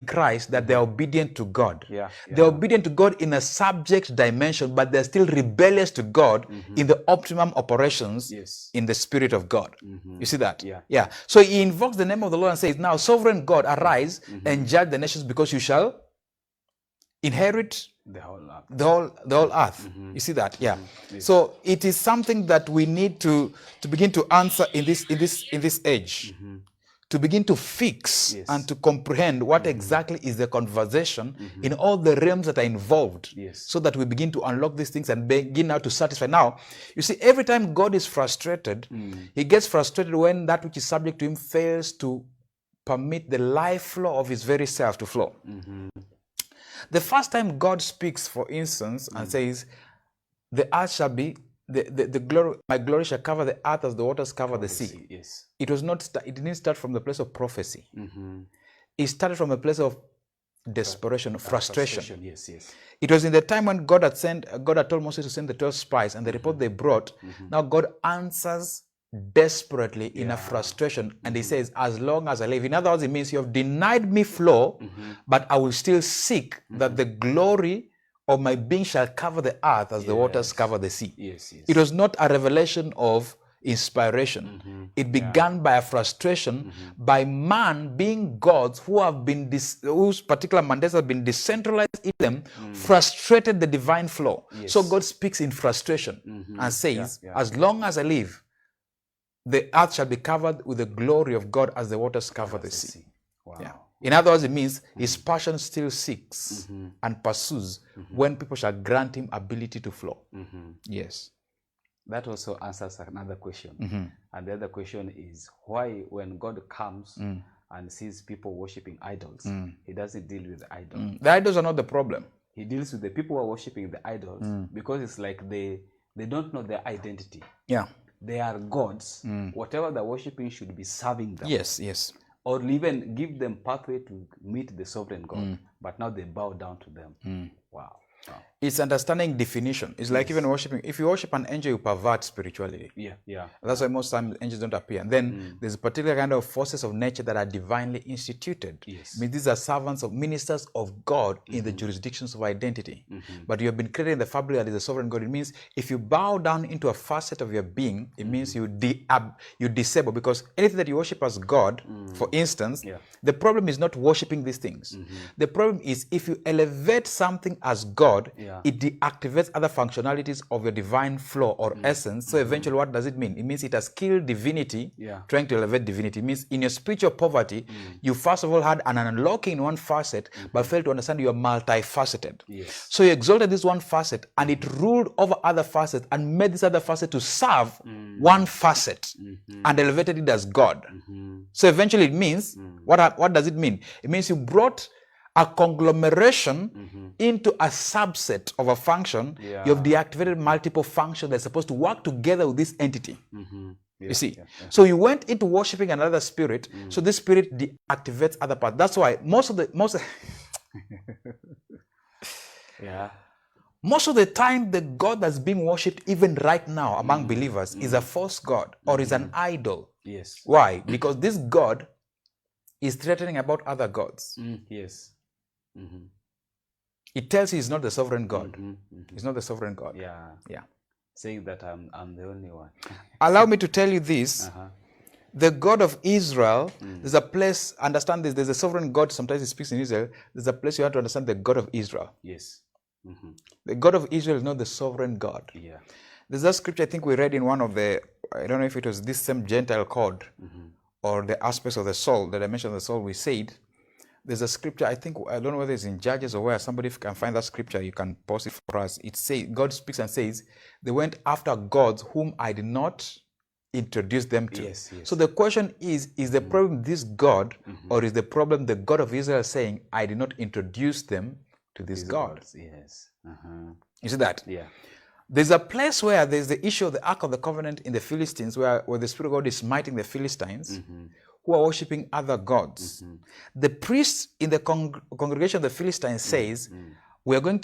Christ that they're obedient to God. Yeah. They're obedient to God in a subject dimension, but they're still rebellious to God in the optimum operations in the Spirit of God. You see that? Yeah. So he invokes the name of the Lord and says, now, sovereign God, arise and judge the nations, because you shall inherit the whole earth. The whole earth. You see that? Yeah. Yes. So it is something that we need to begin to answer in this age. To begin to fix and to comprehend what exactly is the conversation in all the realms that are involved, so that we begin to unlock these things and begin now to satisfy. Now, you see, every time God is frustrated, he gets frustrated when that which is subject to him fails to permit the life flow of his very self to flow. The first time God speaks, for instance, and says, the earth shall be, the glory, my glory shall cover the earth as the waters cover the sea. Yes. It didn't start from the place of prophecy. It started from a place of desperation, frustration. Yes. It was in the time when God had told Moses to send the 12 spies, and the report they brought, now God answers desperately in a frustration, and he says, as long as I live. In other words, it means you have denied me flow, but I will still seek that the glory of my being shall cover the earth as the waters cover the sea. Yes. It was not a revelation of inspiration. It began by a frustration by man being gods who have been whose particular mandates have been decentralized in them, frustrated the divine flow. So God speaks in frustration and says, as long as I live, the earth shall be covered with the glory of God as the waters cover the sea. Wow. Yeah. In other words, it means his passion still seeks and pursues when people shall grant him ability to flow. Yes. That also answers another question. And the other question is, why when God comes and sees people worshiping idols, he doesn't deal with the idols? The idols are not the problem. He deals with the people who are worshiping the idols because it's like they don't know their identity. Yeah. They are gods. Whatever they're worshiping should be serving them. Yes. Or even give them pathway to meet the sovereign God. But now they bow down to them. Wow. It's understanding definition. It's like even worshiping. If you worship an angel, you pervert spirituality. Yeah. That's why most times angels don't appear. And then there's a particular kind of forces of nature that are divinely instituted. Yes. I mean, these are servants of ministers of God in the jurisdictions of identity. But you have been created in the fabric that is the sovereign God. It means if you bow down into a facet of your being, it means you disable, because anything that you worship as God, for instance, the problem is not worshiping these things. The problem is if you elevate something as God, it deactivates other functionalities of your divine flow or essence. So eventually, what does it mean? It means it has killed divinity, trying to elevate divinity. It means in your spiritual poverty, you first of all had an unlocking in one facet, but failed to understand you are multifaceted. So you exalted this one facet, and it ruled over other facets and made this other facet to serve one facet and elevated it as God. So eventually, it means, what does it mean? It means you brought a conglomeration into a subset of a function. You have deactivated multiple functions that's supposed to work together with this entity. You see? So you went into worshiping another spirit, so this spirit deactivates other parts. That's why most of the time, the God that's being worshipped even right now among believers is a false God or is an idol. Yes. Why? Because this God is threatening about other gods. Yes. It tells you he's not the sovereign God. He's not the sovereign God. Yeah. Saying that I'm the only one. Allow me to tell you this. The God of Israel, there's a place, understand this, there's a sovereign God, sometimes he speaks in Israel. There's a place you have to understand the God of Israel. Yes. The God of Israel is not the sovereign God. Yeah. There's a scripture I think we read in one of the, I don't know if it was this same Gentile code or the aspects of the soul, the dimension of the soul we said. There's a scripture, I don't know whether it's in Judges or where, somebody if you can find that scripture, you can post it for us. It says, God speaks and says, they went after gods whom I did not introduce them to. Yes. So the question is the problem this God, or is the problem the God of Israel saying, I did not introduce them to this God? Yes. You see that? Yeah. There's a place where there's the issue of the Ark of the Covenant in the Philistines, where the Spirit of God is smiting the Philistines, who are worshiping other gods. The priest in the congregation of the Philistines says, we are going to